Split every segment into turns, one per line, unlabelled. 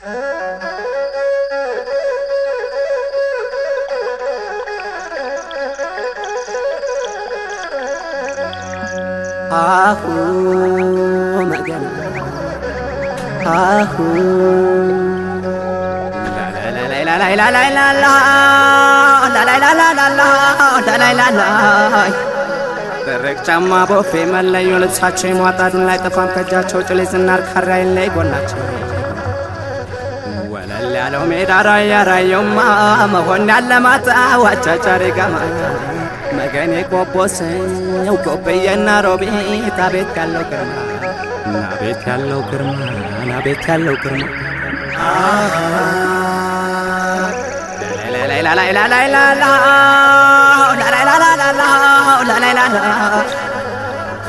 አሁ መገና አሁ ደረቅ ጫማ ቦፌ መለዮ ልብሳቸው የሟጣዱን ላይ ጠፋም ከእጃቸው ጭሌ ዝናር ካራይን ላይ ጎናቸው ወለል ያለው ሜዳ ራያ ራየውማ መሆን ያለማታ ዋጫጫሪ ጋማ መገኔ ቆቦሰው ቆበየና ሮቤት አቤት ያለው ግርማ ናቤት ያለው ግርማ ናቤት ያለው ግርማ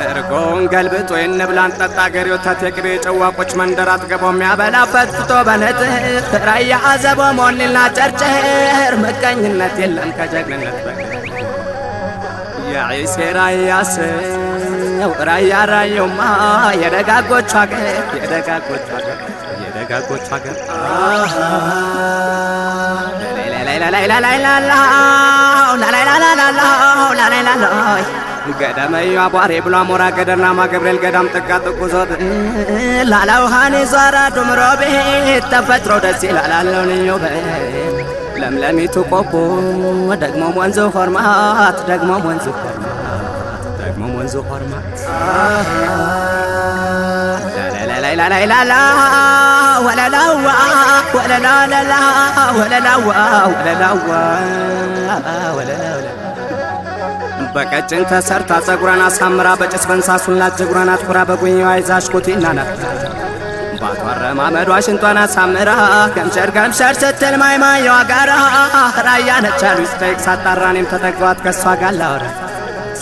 እርጎን ገልብጦ የንብላን ጠጣ ገር ወተት የቅቤ ጨዋቆች መንደር አጥገቦ የሚያበላበት ፍቶ በነጥብ ራያ አዘቦ ሞኒና ጨርጨር ምቀኝነት የለም ከጀግንነት በቀር የዒሴ ራያ ሰው ራያ ራየውማ የደጋጎቹ አገር የደጋጎቹ አገር የደጋጎቹ አገር ገደመዩ አቧሬ ብሎ አሞራ ገደርናማ ገብርኤል ገዳም ጥጋ ጥጉ ዞት ላላውሃኔ ዟራ ዱምሮ ቤት ተፈጥሮ ደስ ይላል አለው ልዩ ለምለሚቱ ቆቦ ደግሞ ወንዙ ሆርማት ደግሞ ወንዙ ሆርማት ደግሞ ወንዙ ሆርማት ላላላላላላ ወለላዋ ወለላላላ ወለላዋ ወለላዋ ወለላላ በቀጭን ተሰርታ ጸጉሯን አሳምራ በጭስ በንሳሱና ጅግሯን አትኩራ በጉኛዋ ይዛሽ ኮቴና ናት ባቷረማመዷ ሽንቷን አሳምራ ገምሸር ገምሸር ስትል ማይማየዋ ጋራ ራያ ነች አሉኝ ስጠይቅ ሳጣራ እኔም ተጠጋኋት ከእሷ ጋር ላውራ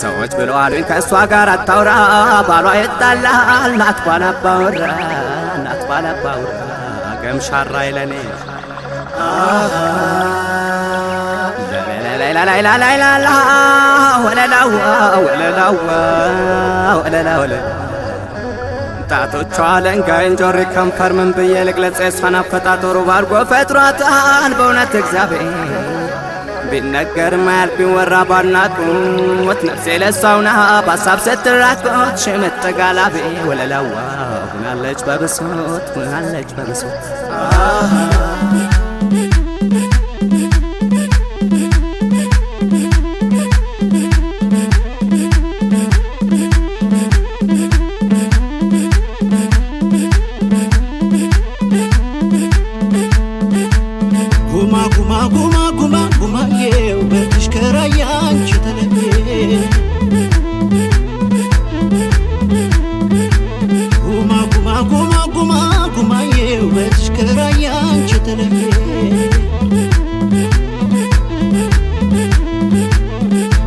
ሰዎች ብለው አሉኝ ከእሷ ጋር አታውራ ባሏ ይጣላል ናት ባላባውራ ናት ባላባውራ ገምሻራ ይለኔ ላላላላላላ ወለላዋ ወለላዋ ወለላዋ ጣቶቿ ለንጋይ እንጆሪ ከንፈር ምን ብዬ ልግለጽ የሷን አፈጣጠሩ ባርጎ ፈጥሯታል በእውነት እግዚአብሔር ቢነገር ማያልቅ ቢወራ ባናቁት ነፍሴ ለሷውና በሀሳብ ስትራቆት ሽምጥ ጋላቤ ወለላዋ ሁናለች በብሶት ሁናለች በብሶት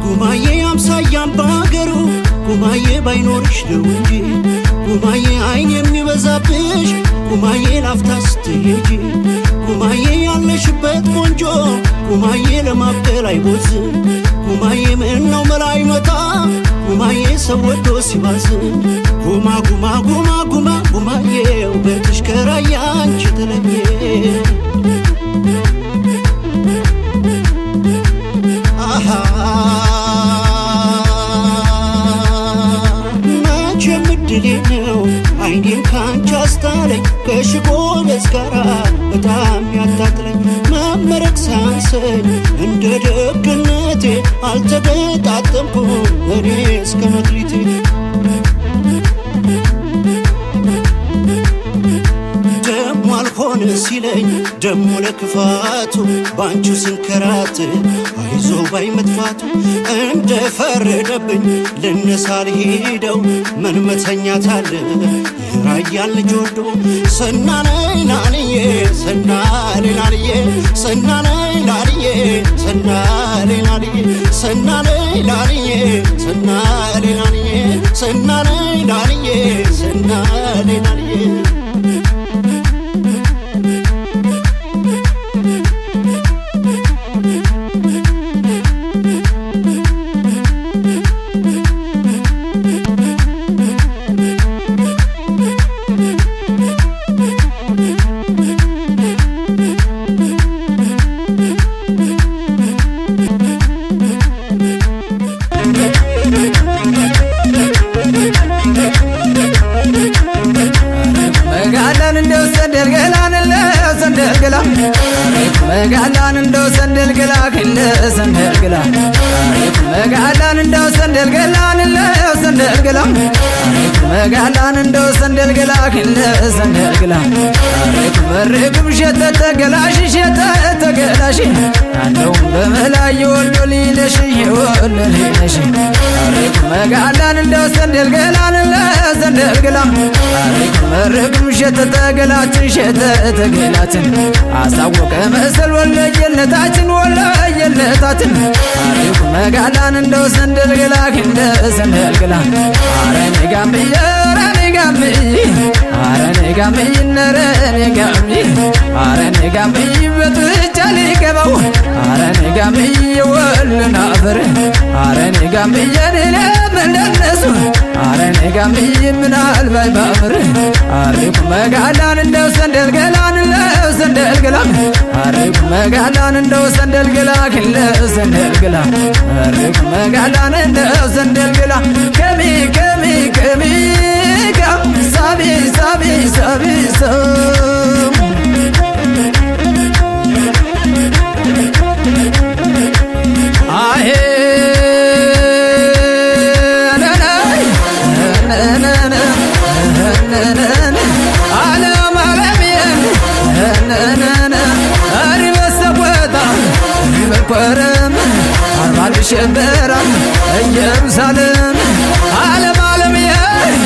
ጉማዬ አምሳያም ባገሩ ጉማዬ ባይኖርሽ ነው እንጂ ጉማዬ አይን የሚበዛብሽ ጉማዬ ላፍታ ስትሄጂ ጉማዬ ያለሽበት ቆንጆ ጉማዬ ለማብቀል አይቦዝ ጉማዬ ምነው መላ አይመጣ ጉማዬ ሰው ወዶ ሲባዝን ጉማ ጉማ ጉማ ጉማ ጉማዬ ውበትሽ ከራያ አንቺ ተለየ መቼም እድሌ ነው አይኔን ካንቺ አስታለኝ ከሽጎበዝ ጋራ በጣም ያታጥለኝ መመረቅ ሳንሰኝ እንደ ደግነቴ አልተገጣጠምኩም እኔ እስከ መክሊቴ ደሞ አልሆነ ሲለኝ ደሞ ለክፋቱ ባንቹ ስንከራት አይዞ ባይ መጥፋቱ እንደፈረደብኝ ልነሳ ልሄደው ምን መተኛታለ የራያን ልጅ ወዶ ሰናነይ ናንዬ ሰናነይ ናንዬ ሰናነይ ናንዬ ሰናነይ ናንዬ ሰናነይ ናንዬ ሰናነይ ናንዬ ሰናነይ ናንዬ ሰናነይ ናንዬ
መጋላን እንደው ሰንደል ገላ ክንደ ሰንደል ገላ መጋላን እንደው ሰንደል ገላን እንደው ሰንደል ገላ መጋላን እንደው ሰንደል ገላ ክንደ ሰንደል ገላ መርግም ሸተተ ገላሽ ሸተተ ገላሽ አንደው በመላይ ወሎ ሊነሽ ወሎ ሊነሽ መጋላን እንደው ሰንደል ገላን እንደው ሰንደል ገላ መርግም ሸተተ ገላችን ሸተተ ገላችን አሳወቀ መሰል ወለየነታችን ወለየነታችን አሪፍ መጋላን እንደው ሰንደል ገላ ክንደ ሰንደል ገላ አረኔ ጋምዬ አረኔ ጋምዬ አረኔ ጋምዬ ነረኔ ጋምዬ አረኔ ጋምዬ በጥቻ ሊገባው አረኔ ጋምዬ ወልና አፈር አረኔ ጋምዬ ለምንደነሱ አረኔ ጋምዬ ምናልባት ባምር አሪፍ መጋላን እንደው ሰንደል ገላን እንደው ሰንደል ገላ አሪፍ መጋላን እንደው ሰንደል ገላ ክንደ ሰንደል ገላ አሪፍ መጋላን እንደው ሰንደል ገላ ከሚ ከሚ ከሚ ሳቢ ሳቢ ሳቢ አሄ አለም አለምየን አሪበሰቦታ በኮረም አርባል ሸበራ ኢየሩሳሌም አለም አለምየን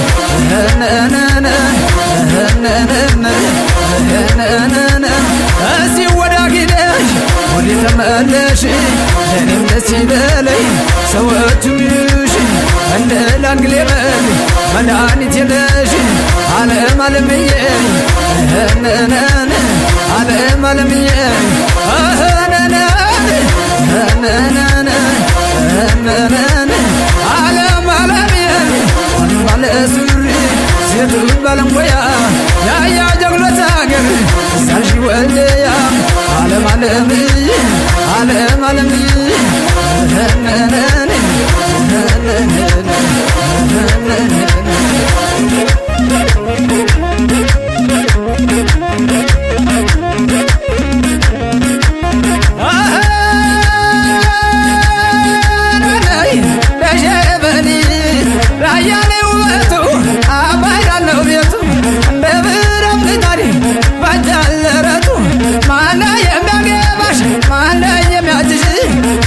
እዚህ ወዳጊነሽ ወደ ተመለሽ ለኔም ደስ ይበለኝ ሰዎቹም ይሽ እንደ ላንግሌበል መድኃኒት የለሽ አለም አለምዬ አለም አለምዬ አለም አለምዬ ባለ ሱሪ ሴቱ ባለንቆያ ያያ ጀግኖት አገር ሳልሺ ወልደያ አለም አለምዬ አለም አለምዬ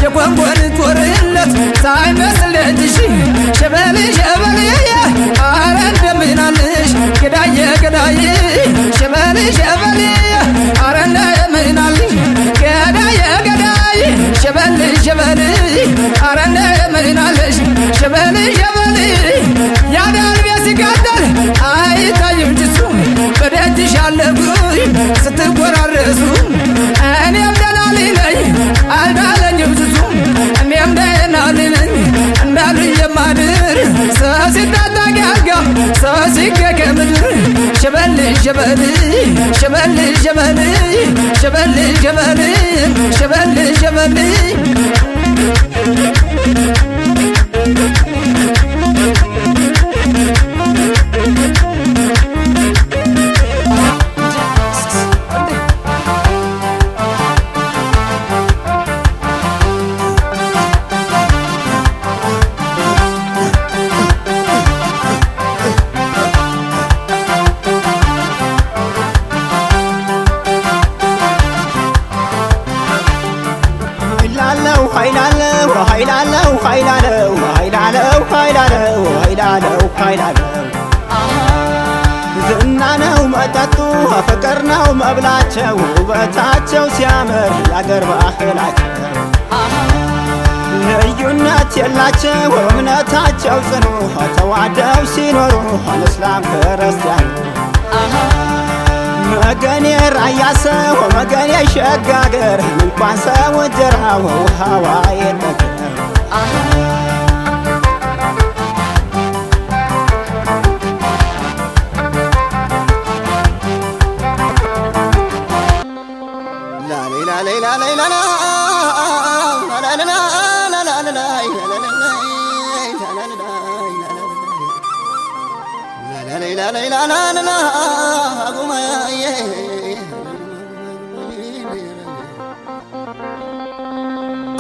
የቆንቆን ጦርነት ሳይመስል ደጅሽ ሸበል ሸበል አረ እንደምናልሽ ገዳዬ ገዳዬ ሸበል ሸበል አረ እንደምናልሽ ገዳዬ ገዳዬ ሸበል ሸበል አረ እንደምናልሽ ሸበል ሸበል ያዳልቤ ሲቃጠል አይታይም ጭሱ በደጅሽ አለጉኝ ስትጎራረሱ እኔም ደላሊለኝ አልዳለኝም ዙዙ እኔም ደላሊለኝ እንዳሉኝ የማድር ሰው ሲታጣቂ አልጋ ሰው ሲገገ ምድር ሸበል ሸበል ሸበል ሸበል ሸበል ሸበል ሸበል ሸበል ዝና ነው መጠጡ ፍቅር ነው መብላቸው ውበታቸው ሲያምር ያገር ባህላቸው ልዩነት የላቸው እምነታቸው ጽኑ ተዋደው ሲኖሩ እስላም ክርስቲያኑ መገኔ ራያ ሰው መገኔ ሸጋገር እንኳን ሰው ጀራው ውሃዋ የነገር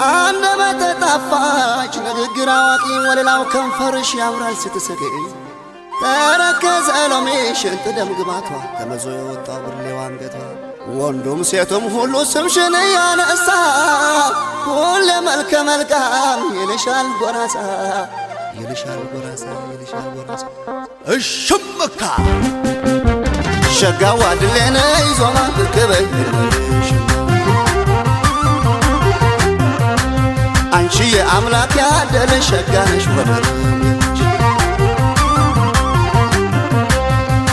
አንደበተ ጣፋጭ ንግግር አዋቂ ወለላው ከንፈርሽ ያምራል ስትስቂ ተረከዘ ሎሚሽ እንት ደም ግባቷ ተመዞ የወጣው ብርሌው አንገቷ ወንዱም ሴቱም ሁሉ ስምሽን ያነሳ ሁሌ መልከ መልካም ይልሻል ጎራሳ ይልሻል ጎራሳ ይልሻል ጎራሳ እሽምካ ሸጋዋ ድሌነ ይዞማ ብክበይ አንቺ የአምላክ ያደለሽ ሸጋነሽ ወደር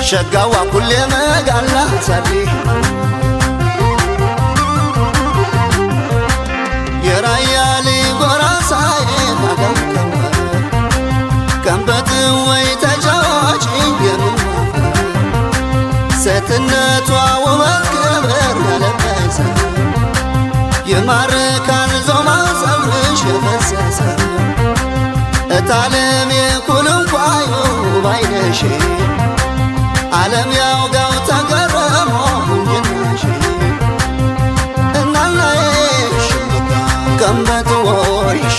ሸጋዋ ኩሌ መጋላ ሳዲ የራያሊ ጎራሳዬ ማገምከም ከምበት ወይ ተጫዋች የምንዋፈር ሴትነቷ ውበት ክብር ያለበሰ የማርካን ዞማ ጸጉርሽ የፈሰሰ እታለም የኩልንኳዩ ባይነሽ ዓለም ያውጋው ተገረሞ ቁንጅናሽ እናናዬሽ ከምበት ወይሽ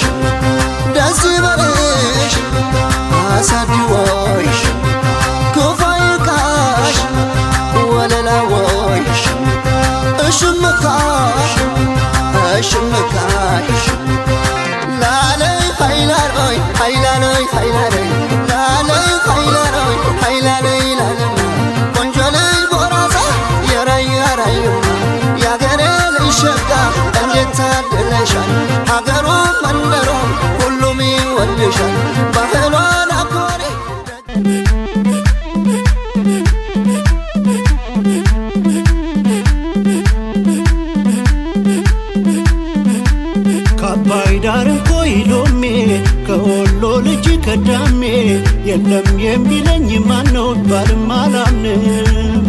ደስ ይበልሽ አሳዲ ወይሽ ክፋይካሽ ወለላ ወይሽ እሽምካሽ እሽምካሽ ላለይ ኃይላሮይ ኃይላሮይ ኃይላሮይ ላለይ ኃይላሮይ ኃይላሮይ ላለም ቆንጆለይ ጎራሳ የራያ ራዩማ ያገሬ ልጅ ሸጋ እንዴት ታድለሻል ሀገሩ መንደሩ ሁሉም ይወድሻል ባህሏን አኮሬ
ከአባይ ዳር ኮይሎሜ ከወሎ ልጅ ከዳሜ የለም የሚለኝ ማነው ባልም አላምንም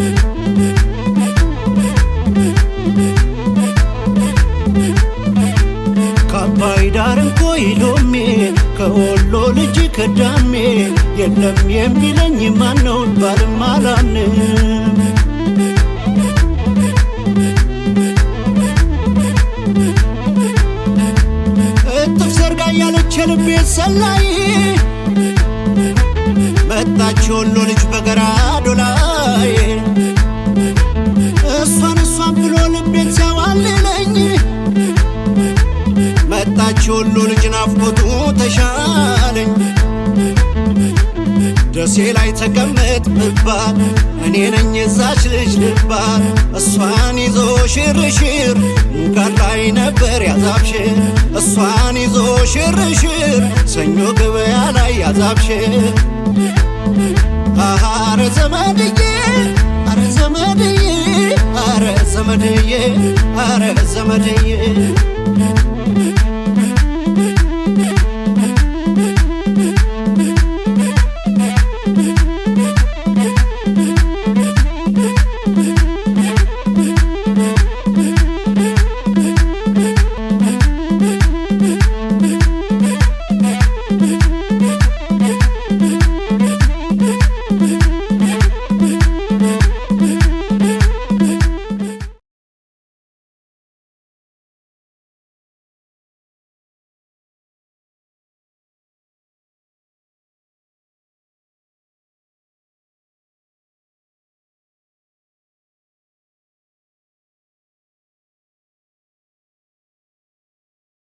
ከአባይ ዳር ኮይሎሜ ከወሎ ልጅ ከዳሜ የለም የሚለኝ ማነው ባልም አላምንም እጥፍ ዘርጋ ያለች ልቤ ሰላይ መጣች ወሎ ልጅ በገራዶ ላይ እሷን ብሎ ልቤን ሲያዋልለኝ መጣች ወሎ ልጅ ናፍቆቱ ተሻለኝ ደሴ ላይ ተቀመጥ ብባል እኔ ነኝ እዛች ልጅ ልባል እሷን ይዞ ሽርሽር ሙጋር ላይ ነበር ያዛብሽር እሷን ይዞ ሽርሽር ሰኞ ገበያ ላይ ያዛብሽር አረ ዘመድዬ አረ ዘመድዬ አረ ዘመድዬ አረ ዘመድዬ